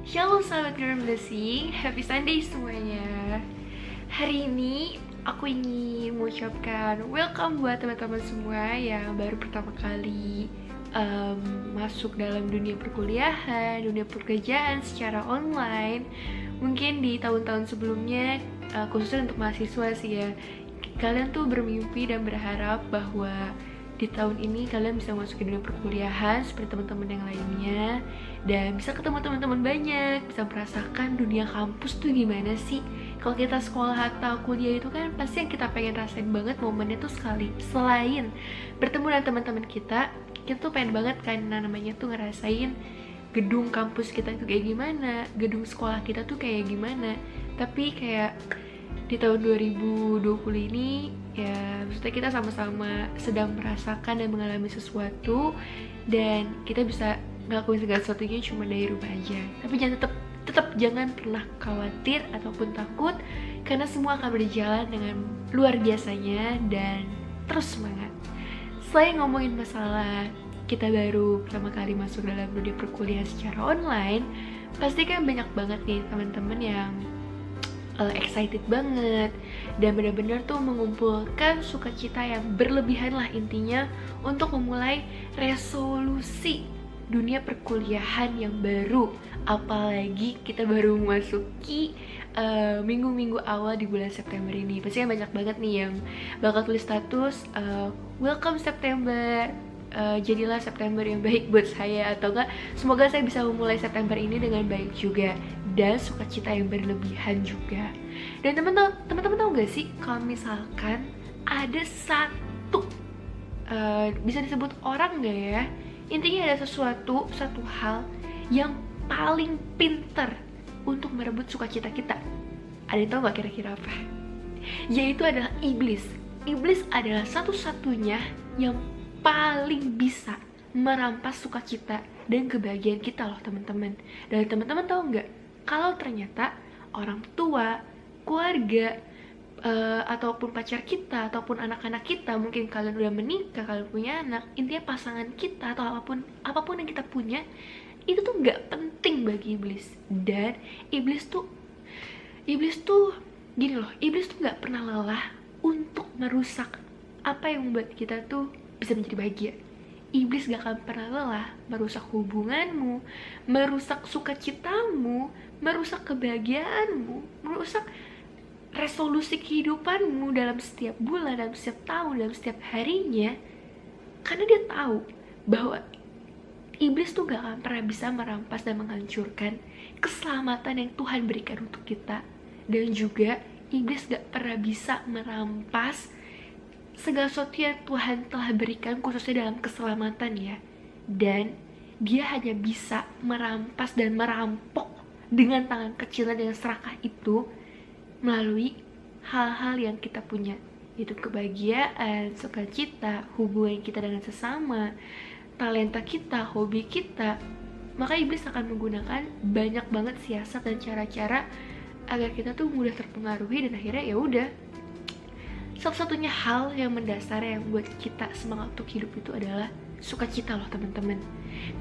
Shalom sahabat Germdasi, happy Sunday semuanya. Hari ini aku ingin mengucapkan welcome buat teman-teman semua yang baru pertama kali masuk dalam dunia perkuliahan, dunia pekerjaan secara online. Mungkin di tahun-tahun sebelumnya, khususnya untuk mahasiswa sih ya, kalian tuh bermimpi dan berharap bahwa di tahun ini kalian bisa masuk ke dunia perkuliahan seperti teman-teman yang lainnya, dan bisa ketemu teman-teman banyak, bisa merasakan dunia kampus tuh gimana sih. Kalau kita sekolah atau kuliah itu kan pasti yang kita pengen rasain banget momennya tuh sekali. Selain bertemu dengan teman-teman kita tuh pengen banget kan namanya tuh ngerasain gedung kampus kita itu kayak gimana, gedung sekolah kita tuh kayak gimana. Tapi kayak di tahun 2020 ini ya, maksudnya kita sama-sama sedang merasakan dan mengalami sesuatu, dan kita bisa ngelakuin segala sesuatunya cuma dari rumah aja. Tapi jangan tetap jangan pernah khawatir ataupun takut, karena semua akan berjalan dengan luar biasanya, dan terus semangat. Selain ngomongin masalah kita baru pertama kali masuk dalam dunia perkuliahan secara online, pasti kan banyak banget nih teman-teman yang excited banget dan benar-benar tuh mengumpulkan sukacita yang berlebihan lah intinya untuk memulai resolusi dunia perkuliahan yang baru. Apalagi kita baru memasuki minggu-minggu awal di bulan September ini. Pasti banyak banget nih yang bakal tulis status welcome September, jadilah September yang baik buat saya, atau enggak semoga saya bisa memulai September ini dengan baik juga dan sukacita yang berlebihan juga. Dan teman-teman tahu gak sih kalau misalkan ada satu bisa disebut orang gak ya, intinya ada satu hal yang paling pinter untuk merebut sukacita kita. Ada yang tahu gak kira-kira apa? Yaitu adalah iblis. Iblis adalah satu-satunya yang paling bisa merampas sukacita dan kebahagiaan kita loh teman-teman. Dan teman-teman tahu nggak, kalau ternyata orang tua, keluarga, ataupun pacar kita, ataupun anak-anak kita, mungkin kalian udah menikah, kalian punya anak, intinya pasangan kita atau apapun yang kita punya, itu tuh nggak penting bagi iblis. Dan iblis tuh gini loh, iblis tuh nggak pernah lelah untuk merusak apa yang membuat kita tuh bisa menjadi bahagia. Iblis gak akan pernah lelah merusak hubunganmu, merusak sukacitamu, merusak kebahagiaanmu, merusak resolusi kehidupanmu dalam setiap bulan, dalam setiap tahun, dalam setiap harinya. Karena dia tahu bahwa iblis tuh gak akan pernah bisa merampas dan menghancurkan keselamatan yang Tuhan berikan untuk kita. Dan juga iblis gak pernah bisa merampas segala sesuatu yang Tuhan telah berikan, khususnya dalam keselamatan ya. Dan dia hanya bisa merampas dan merampok dengan tangan kecil dan serakah itu melalui hal-hal yang kita punya, yaitu kebahagiaan, sukacita, hubungan kita dengan sesama, talenta kita, hobi kita. Maka iblis akan menggunakan banyak banget siasat dan cara-cara agar kita tuh mudah terpengaruhi, dan akhirnya ya udah. Satu-satunya hal yang mendasar yang buat kita semangat untuk hidup itu adalah sukacita loh teman-teman.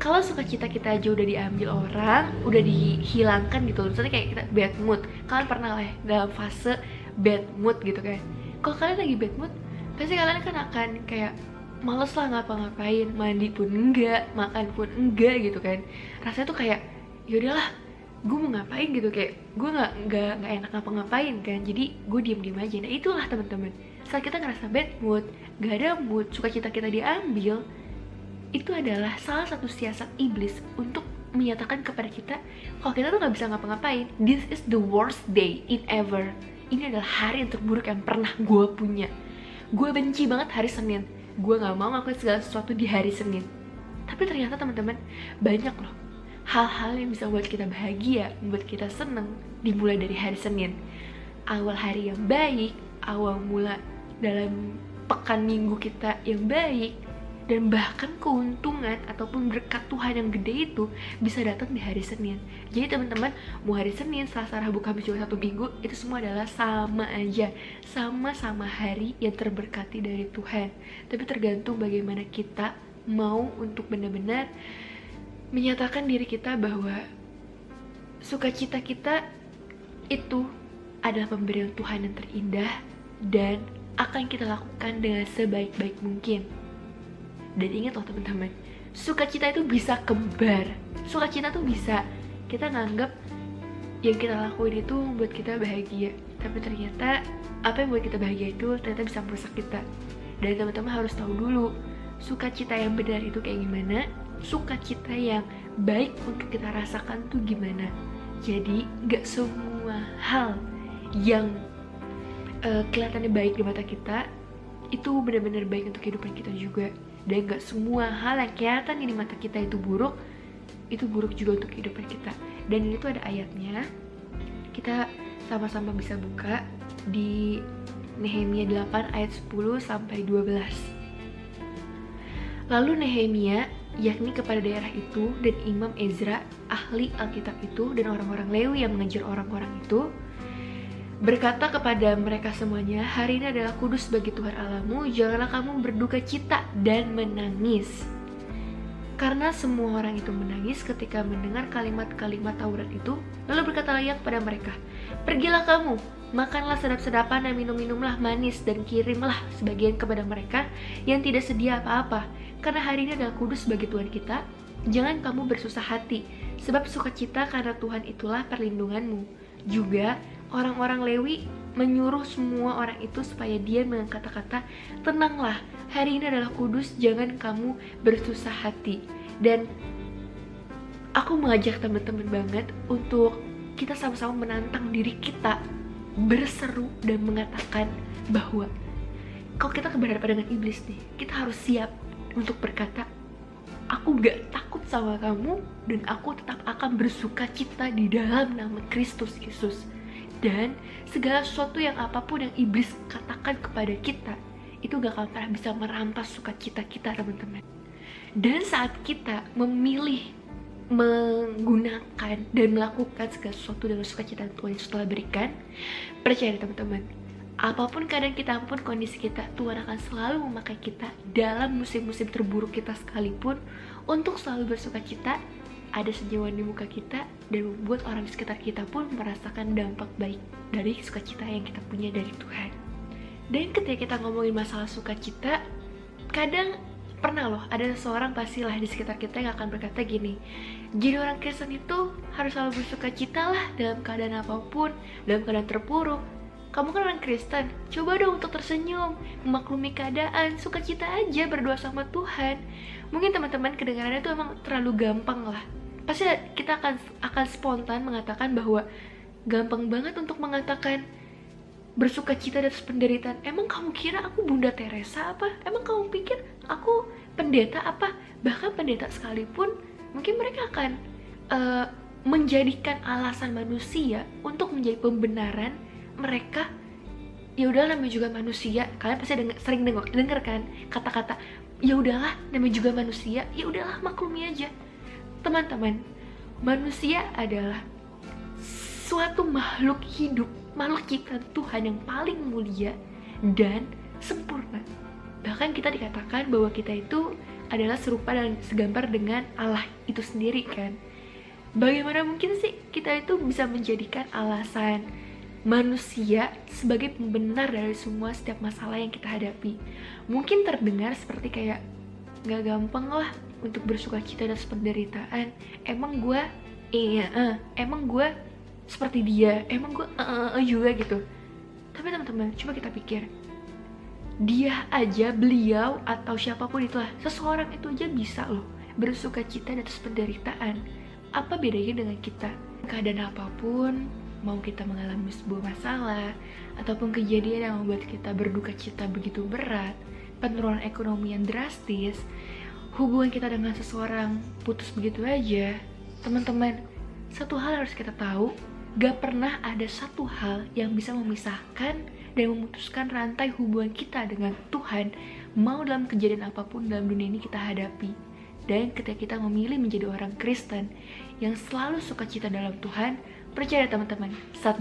Kalau sukacita kita aja udah diambil orang, udah dihilangkan gitu, misalnya kayak kita bad mood, kalian pernah lah dalam fase bad mood gitu kan. Kalau kalian lagi bad mood, pasti kalian kan akan kayak males lah ngapa-ngapain, mandi pun enggak, makan pun enggak gitu kan. Rasanya tuh kayak yaudahlah, gue mau ngapain gitu, kayak gue nggak enak ngapa-ngapain kan, jadi gue diem aja. Nah itulah teman-teman, saat kita ngerasa bad mood, gak ada mood, sukacita kita diambil, itu adalah salah satu siasat iblis untuk menyatakan kepada kita kalau kita tuh nggak bisa ngapa-ngapain. This is the worst day in ever. Ini adalah hari yang terburuk yang pernah gue punya. Gue benci banget hari Senin. gue gak mau ngelakuin segala sesuatu di hari Senin. Tapi ternyata teman-teman, banyak loh hal-hal yang bisa membuat kita bahagia, membuat kita seneng, dimulai dari hari Senin. Awal hari yang baik, awal mula dalam pekan minggu kita yang baik, dan bahkan keuntungan ataupun berkat Tuhan yang gede itu bisa datang di hari Senin. Jadi teman-teman, mau hari Senin, Selasa, Rabu, Kamis, Jumat, Sabtu, Minggu, itu semua adalah sama aja, sama-sama hari yang terberkati dari Tuhan. Tapi tergantung bagaimana kita mau untuk benar-benar menyatakan diri kita bahwa sukacita kita itu adalah pemberian Tuhan yang terindah dan akan kita lakukan dengan sebaik-baik mungkin. Dan ingat loh teman-teman, sukacita itu bisa kembar. Sukacita tuh bisa kita nganggap yang kita lakuin itu membuat kita bahagia, tapi ternyata apa yang membuat kita bahagia itu ternyata bisa merusak kita. Dan teman-teman harus tahu dulu sukacita yang benar itu kayak gimana, sukacita yang baik untuk kita rasakan tuh gimana. Jadi gak semua hal yang kelihatannya baik di mata kita itu benar-benar baik untuk kehidupan kita juga. Dan gak semua hal yang kelihatan di mata kita itu buruk juga untuk kehidupan kita. Dan ini tuh ada ayatnya, kita sama-sama bisa buka di Nehemia 8 ayat 10 sampai 12. Lalu Nehemia, yakni kepada daerah itu, dan Imam Ezra, ahli Alkitab itu, dan orang-orang Lewi yang mengajar orang-orang itu, berkata kepada mereka semuanya, hari ini adalah kudus bagi Tuhan Allahmu, janganlah kamu berduka cita dan menangis. Karena semua orang itu menangis ketika mendengar kalimat-kalimat Taurat itu. Lalu berkatalah ia kepada mereka, pergilah kamu, makanlah sedap-sedapan dan minum-minumlah manis, dan kirimlah sebagian kepada mereka yang tidak sedia apa-apa. Karena hari ini adalah kudus bagi Tuhan kita, jangan kamu bersusah hati, sebab sukacita karena Tuhan itulah perlindunganmu. Juga orang-orang Lewi menyuruh semua orang itu supaya dia mengangkat kata-kata, tenanglah, hari ini adalah kudus, jangan kamu bersusah hati. Dan aku mengajak teman-teman banget untuk kita sama-sama menantang diri kita, berseru dan mengatakan bahwa kalau kita berhadapan dengan iblis nih, kita harus siap untuk berkata, aku gak takut sama kamu, dan aku tetap akan bersuka cita di dalam nama Kristus Yesus. Dan segala sesuatu yang apapun yang iblis katakan kepada kita, itu gak akan pernah bisa merampas sukacita kita, teman-teman. Dan saat kita memilih menggunakan dan melakukan segala sesuatu dengan sukacita yang Tuhan Yesus telah berikan, percaya teman-teman, apapun keadaan kita, apapun kondisi kita, Tuhan akan selalu memakai kita dalam musim-musim terburuk kita sekalipun untuk selalu bersukacita, ada senyuman di muka kita, dan membuat orang di sekitar kita pun merasakan dampak baik dari sukacita yang kita punya dari Tuhan. Dan ketika kita ngomongin masalah sukacita, kadang pernah loh ada seorang pastilah di sekitar kita yang akan berkata gini, jadi orang Kristen itu harus selalu bersukacita lah dalam keadaan apapun, dalam keadaan terpuruk. Kamu kan orang Kristen, coba dong untuk tersenyum, memaklumi keadaan, sukacita aja, berdoa sama Tuhan. Mungkin teman-teman kedengarannya itu emang terlalu gampang lah. Pasti kita akan spontan mengatakan bahwa gampang banget untuk mengatakan bersukacita atas penderitaan. Emang kamu kira aku Bunda Teresa apa? Emang kamu pikir aku pendeta apa? Bahkan pendeta sekalipun mungkin mereka akan menjadikan alasan manusia untuk menjadi pembenaran mereka. Ya udahlah, namanya juga manusia. Kalian pasti sering dengar kan kata-kata, ya udahlah, namanya juga manusia, ya udahlah, maklumi aja. Teman-teman, manusia adalah suatu makhluk hidup, makhluk ciptaan Tuhan yang paling mulia dan sempurna. Bahkan kita dikatakan bahwa kita itu adalah serupa dan segambar dengan Allah itu sendiri kan. Bagaimana mungkin sih kita itu bisa menjadikan alasan manusia sebagai pembenar dari semua setiap masalah yang kita hadapi? Mungkin terdengar seperti kayak gak gampang lah untuk bersukacita atas penderitaan. Emang gue emang gue seperti dia, emang gue juga gitu. Tapi teman-teman, coba kita pikir, dia aja, beliau atau siapapun itulah, seseorang itu aja bisa loh bersukacita atas penderitaan. Apa bedanya dengan kita? Keadaan apapun, mau kita mengalami sebuah masalah ataupun kejadian yang membuat kita berduka cita begitu berat, penurunan ekonomi yang drastis, hubungan kita dengan seseorang putus begitu aja, teman-teman, satu hal harus kita tahu, gak pernah ada satu hal yang bisa memisahkan dan memutuskan rantai hubungan kita dengan Tuhan, mau dalam kejadian apapun dalam dunia ini kita hadapi. Dan ketika kita memilih menjadi orang Kristen yang selalu sukacita dalam Tuhan, percaya teman-teman, saat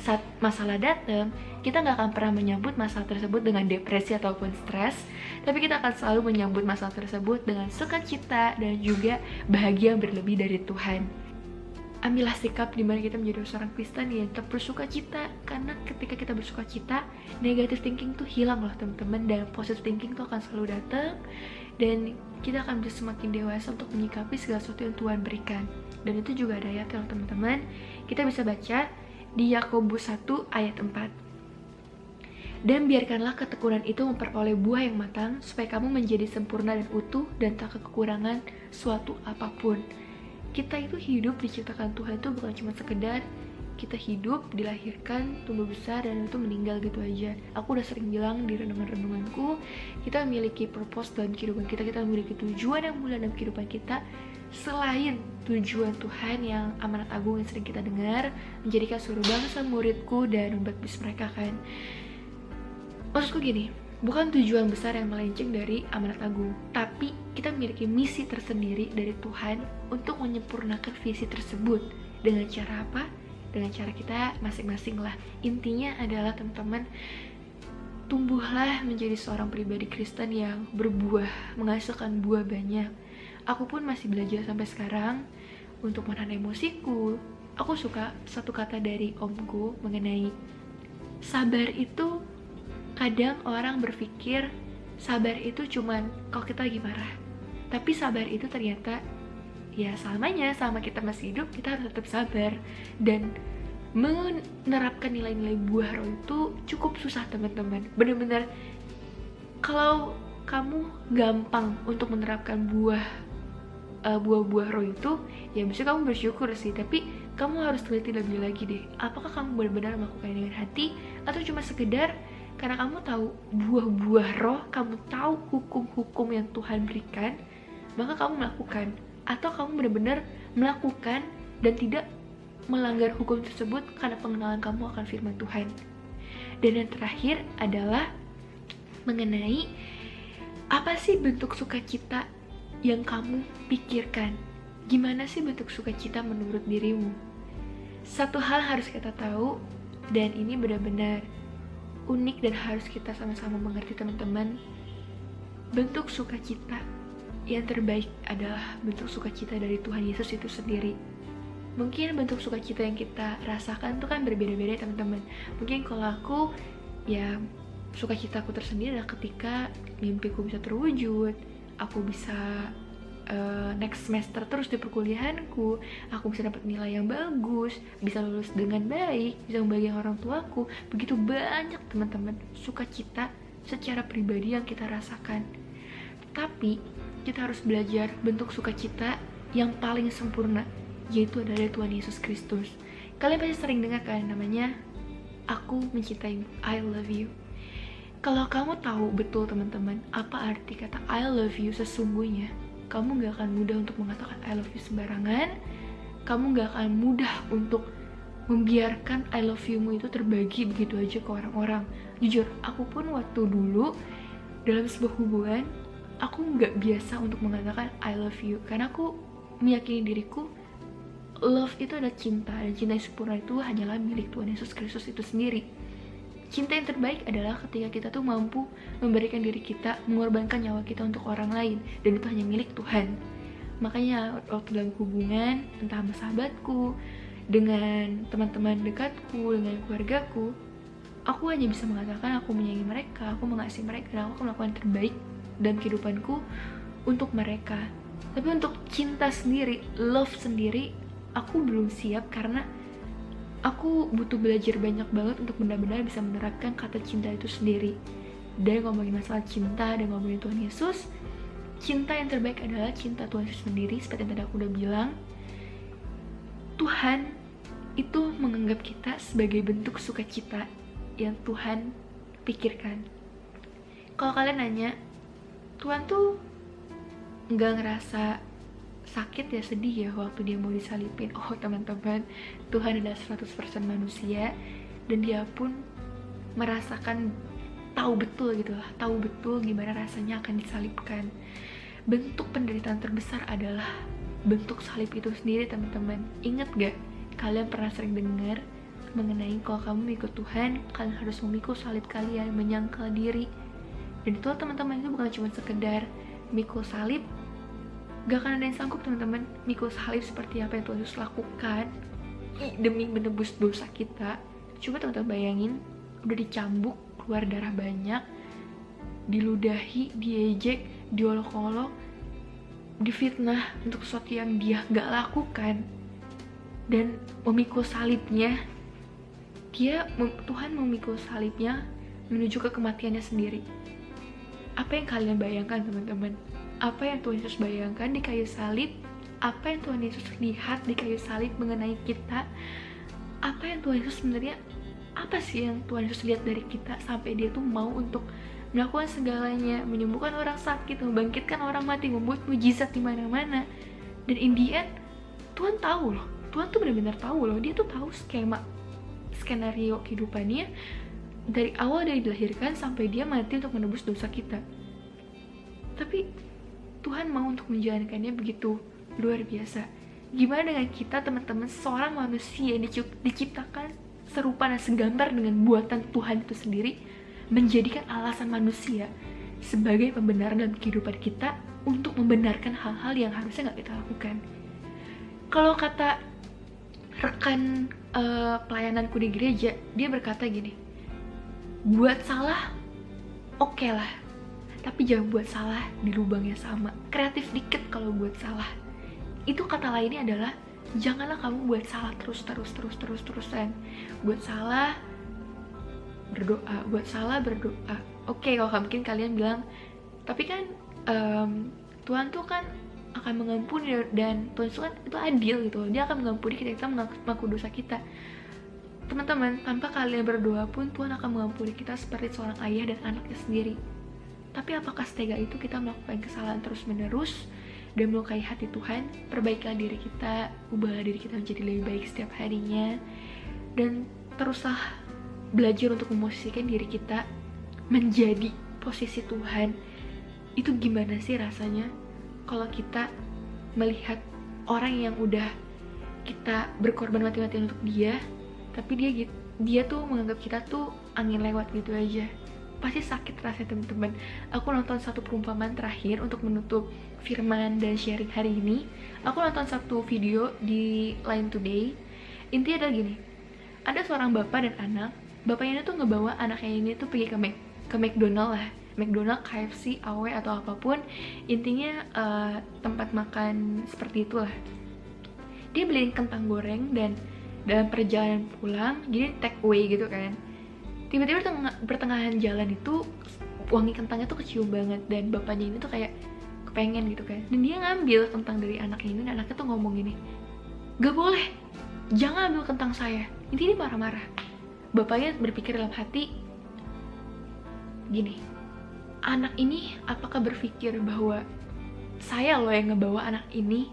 saat masalah datang, kita gak akan pernah menyambut masalah tersebut dengan depresi ataupun stres, tapi kita akan selalu menyambut masalah tersebut dengan sukacita dan juga bahagia yang berlebih dari Tuhan. Ambillah sikap dimana kita menjadi seorang Kristen yang tetap bersukacita, karena ketika kita bersukacita, negative thinking tuh hilang loh teman-teman, dan positive thinking tuh akan selalu datang, dan kita akan bisa semakin dewasa untuk menyikapi segala sesuatu yang Tuhan berikan. Dan itu juga ada ayat loh teman-teman, kita bisa baca di Yakobus 1 ayat 4. Dan biarkanlah ketekunan itu memperoleh buah yang matang, supaya kamu menjadi sempurna dan utuh dan tak kekurangan suatu apapun. Kita itu hidup diciptakan Tuhan itu bukan cuma sekedar kita hidup, dilahirkan, tumbuh besar, dan itu meninggal gitu aja. Aku udah sering bilang di renungan-renunganku, kita memiliki purpose dalam kehidupan kita, kita memiliki tujuan yang mulia dalam kehidupan kita, selain tujuan Tuhan yang amanat agung yang sering kita dengar, menjadikan seluruh bangsa muridku dan membaptis mereka kan. Maksudku gini, bukan tujuan besar yang melenceng dari amanat agung, tapi kita memiliki misi tersendiri dari Tuhan untuk menyempurnakan visi tersebut. Dengan cara apa? Dengan cara kita masing-masing lah. Intinya adalah teman-teman, tumbuhlah menjadi seorang pribadi Kristen yang berbuah, menghasilkan buah banyak. Aku pun masih belajar sampai sekarang untuk menahan emosiku. Aku suka satu kata dari omku mengenai sabar itu. Kadang orang berpikir sabar itu cuman kalau kita lagi marah, tapi sabar itu ternyata ya selamanya, selama kita masih hidup kita harus tetap sabar. Dan menerapkan nilai-nilai buah roh itu cukup susah teman-teman. Bener-bener kalau kamu gampang untuk menerapkan buah-buah roh itu, ya bisa kamu bersyukur sih, tapi kamu harus teliti lebih lagi deh, apakah kamu benar-benar melakukannya dengan hati, atau cuma sekedar karena kamu tahu buah-buah roh, kamu tahu hukum-hukum yang Tuhan berikan, maka kamu melakukan. Atau kamu benar-benar melakukan dan tidak melanggar hukum tersebut karena pengenalan kamu akan firman Tuhan. Dan yang terakhir adalah mengenai apa sih bentuk sukacita yang kamu pikirkan. Gimana sih bentuk sukacita menurut dirimu? Satu hal harus kita tahu, dan ini benar-benar unik dan harus kita sama-sama mengerti teman-teman. Bentuk sukacita yang terbaik adalah bentuk sukacita dari Tuhan Yesus itu sendiri. Mungkin bentuk sukacita yang kita rasakan itu kan berbeda-beda teman-teman. Mungkin kalau aku, ya sukacitaku tersendiri adalah ketika mimpiku bisa terwujud, aku bisa next semester terus di perkuliahanku, aku bisa dapat nilai yang bagus, bisa lulus dengan baik, bisa membahagiakan orang tuaku. Begitu banyak teman-teman sukacita secara pribadi yang kita rasakan. Tapi kita harus belajar bentuk sukacita yang paling sempurna, yaitu adalah Tuhan Yesus Kristus. Kalian pasti sering dengar kan namanya aku mencintaimu, I love you. Kalau kamu tahu betul teman-teman apa arti kata I love you sesungguhnya, kamu gak akan mudah untuk mengatakan I love you sembarangan. Kamu gak akan mudah untuk membiarkan I love you-mu itu terbagi begitu aja ke orang-orang. Jujur, aku pun waktu dulu dalam sebuah hubungan, aku gak biasa untuk mengatakan I love you, karena aku meyakini diriku love itu adalah cinta, dan cinta yang sempurna itu hanyalah milik Tuhan Yesus Kristus itu sendiri. Cinta yang terbaik adalah ketika kita tuh mampu memberikan diri kita, mengorbankan nyawa kita untuk orang lain, dan itu hanya milik Tuhan. Makanya waktu dalam hubungan, entah sama sahabatku, dengan teman-teman dekatku, dengan keluargaku, aku hanya bisa mengatakan aku menyayangi mereka, aku mengasihi mereka, dan aku melakukan yang terbaik dalam kehidupanku untuk mereka. Tapi untuk cinta sendiri, love sendiri, aku belum siap karena aku butuh belajar banyak banget untuk benar-benar bisa menerapkan kata cinta itu sendiri. Dan ngomongin masalah cinta dan ngomongin Tuhan Yesus, cinta yang terbaik adalah cinta Tuhan Yesus sendiri. Seperti yang tadi aku udah bilang, Tuhan itu menganggap kita sebagai bentuk sukacita yang Tuhan pikirkan. Kalau kalian nanya, Tuhan tuh nggak ngerasa sakit ya, sedih ya waktu dia mau disalibin? Oh teman-teman, Tuhan adalah 100% manusia, dan dia pun merasakan, tahu betul gitu lah, tahu betul gimana rasanya akan disalibkan. Bentuk penderitaan terbesar adalah bentuk salib itu sendiri, teman-teman. Ingat gak, kalian pernah sering dengar mengenai kalau kamu ikut Tuhan, kalian harus memikul salib kalian, menyangkal diri. Dan itu teman-teman, itu bukan cuma sekedar mikul salib. Gak akan ada yang sanggup teman-teman mikul salib seperti apa yang Tuhan Yesus lakukan demi menebus dosa kita. Coba teman-teman bayangin, udah dicambuk, keluar darah banyak, diludahi, diejek, diolok-olok, difitnah untuk sesuatu yang dia gak lakukan, dan memikul salibnya. Tuhan memikul salibnya menuju ke kematiannya sendiri. Apa yang kalian bayangkan teman-teman? Apa yang Tuhan Yesus bayangkan di kayu salib? Apa yang Tuhan Yesus lihat di kayu salib mengenai kita? Apa yang Tuhan Yesus sebenarnya, apa sih yang Tuhan Yesus lihat dari kita sampai dia tuh mau untuk melakukan segalanya, menyembuhkan orang sakit, membangkitkan orang mati, membuat mujizat di mana-mana. Dan in the end, Tuhan tahu loh, Tuhan tuh benar-benar tahu loh, dia tuh tahu skenario kehidupannya dari awal, dari dilahirkan sampai dia mati untuk menebus dosa kita. Tapi Tuhan mau untuk menjalankannya begitu luar biasa. Gimana dengan kita teman-teman, seorang manusia yang diciptakan serupa dan segambar dengan buatan Tuhan itu sendiri, menjadikan alasan manusia sebagai pembenar dalam kehidupan kita untuk membenarkan hal-hal yang harusnya gak kita lakukan. Kalau kata rekan pelayananku di gereja, dia berkata gini, buat salah oke lah, tapi jangan buat salah di lubang yang sama. Kreatif dikit kalau buat salah. Itu kata lainnya adalah, janganlah kamu buat salah terusan. Buat salah berdoa, buat salah berdoa. Oke, kalau mungkin kalian bilang, tapi kan Tuhan tuh kan akan mengampuni, dan Tuhan itu kan itu adil gitu. Dia akan mengampuni kita mengaku dosa kita. Teman-teman, tanpa kalian berdoa pun Tuhan akan mengampuni kita seperti seorang ayah dan anaknya sendiri. Tapi apakah setega itu kita melakukan kesalahan terus-menerus dan melukai hati Tuhan? Perbaikilah diri kita, ubahlah diri kita menjadi lebih baik setiap harinya, dan teruslah belajar untuk memosisikan diri kita menjadi posisi Tuhan. Itu gimana sih rasanya kalau kita melihat orang yang udah kita berkorban mati-matian untuk dia, tapi dia tuh menganggap kita tuh angin lewat gitu aja. Pasti sakit rasanya teman-teman. Aku nonton satu perumpamaan terakhir untuk menutup firman dan sharing hari ini. Aku nonton satu video di Line Today. Intinya adalah gini, ada seorang bapak dan anak. Bapaknya tuh ngebawa anaknya ini tuh pergi ke McDonald lah, McDonald, KFC, AW atau apapun. Intinya tempat makan seperti itulah. Dia beliin kentang goreng, dan dalam perjalanan pulang, jadi take away gitu kan, tiba-tiba pertengahan jalan itu wangi kentangnya tuh kecium banget, dan bapaknya ini tuh kayak kepengen gitu kan, dan dia ngambil kentang dari anaknya ini, dan anaknya tuh ngomong gini, gak boleh, jangan ambil kentang saya. Intinya dia marah-marah. Bapaknya berpikir dalam hati gini, anak ini apakah berpikir bahwa saya loh yang ngebawa anak ini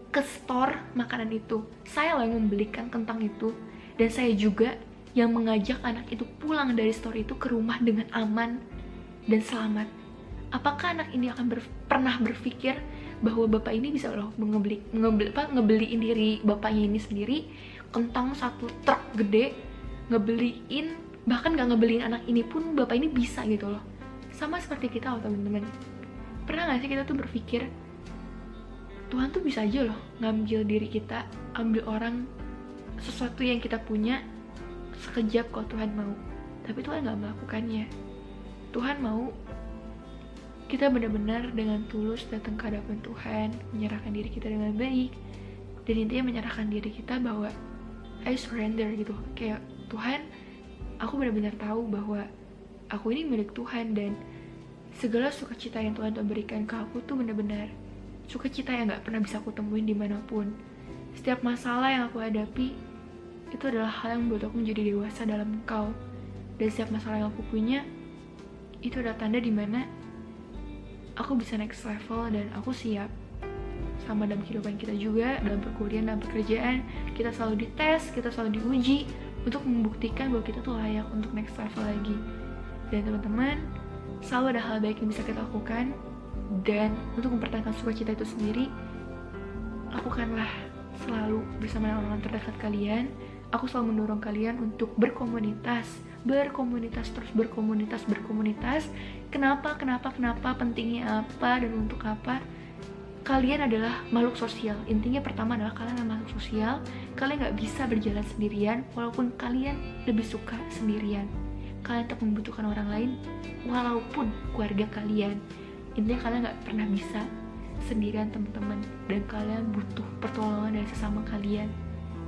ke store makanan itu, saya loh yang membelikan kentang itu, dan saya juga yang mengajak anak itu pulang dari store itu ke rumah dengan aman dan selamat. Apakah anak ini akan pernah berpikir bahwa bapak ini bisa loh ngebeliin diri bapaknya ini sendiri kentang satu truk gede, ngebeliin, bahkan gak ngebeliin anak ini pun bapak ini bisa gitu loh. Sama seperti kita loh teman-teman. Pernah gak sih kita tuh berpikir Tuhan tuh bisa aja loh ngambil diri kita, ambil orang, sesuatu yang kita punya sekejap kalau Tuhan mau. Tapi Tuhan gak melakukannya. Tuhan mau kita benar-benar dengan tulus datang ke hadapan Tuhan, menyerahkan diri kita dengan baik, dan intinya menyerahkan diri kita bahwa I surrender gitu. Kayak, Tuhan, aku benar-benar tahu bahwa aku ini milik Tuhan, dan segala sukacita yang Tuhan berikan ke aku tuh benar-benar sukacita yang gak pernah bisa aku temuin dimanapun. Setiap masalah yang aku hadapi itu adalah hal yang membuat aku menjadi dewasa dalam Engkau. Dan setiap masalah yang aku punya itu adalah tanda dimana aku bisa next level dan aku siap. Sama dalam kehidupan kita juga, dalam perkuliahan, dalam pekerjaan, kita selalu dites, kita selalu diuji untuk membuktikan bahwa kita tuh layak untuk next level lagi. Dan teman-teman, selalu ada hal baik yang bisa kita lakukan. Dan untuk mempertahankan sukacita itu sendiri, lakukanlah selalu bersama orang-orang terdekat kalian. Aku selalu mendorong kalian untuk berkomunitas, terus berkomunitas. Kenapa, pentingnya apa, dan untuk apa? Kalian adalah makhluk sosial. Intinya pertama adalah kalian adalah makhluk sosial. Kalian gak bisa berjalan sendirian, walaupun kalian lebih suka sendirian. Kalian tetap membutuhkan orang lain, walaupun keluarga kalian. Intinya kalian gak pernah bisa sendirian, teman-teman. Dan kalian butuh pertolongan dari sesama kalian.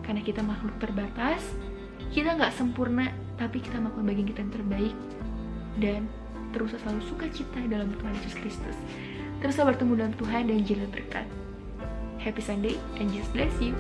Karena kita makhluk terbatas, kita gak sempurna, tapi kita melakukan bagian kita yang terbaik. Dan terus selalu sukacita dalam Tuhan Yesus Kristus. Teruslah bertemu dengan Tuhan dan jalan berkat. Happy Sunday and Jesus bless you.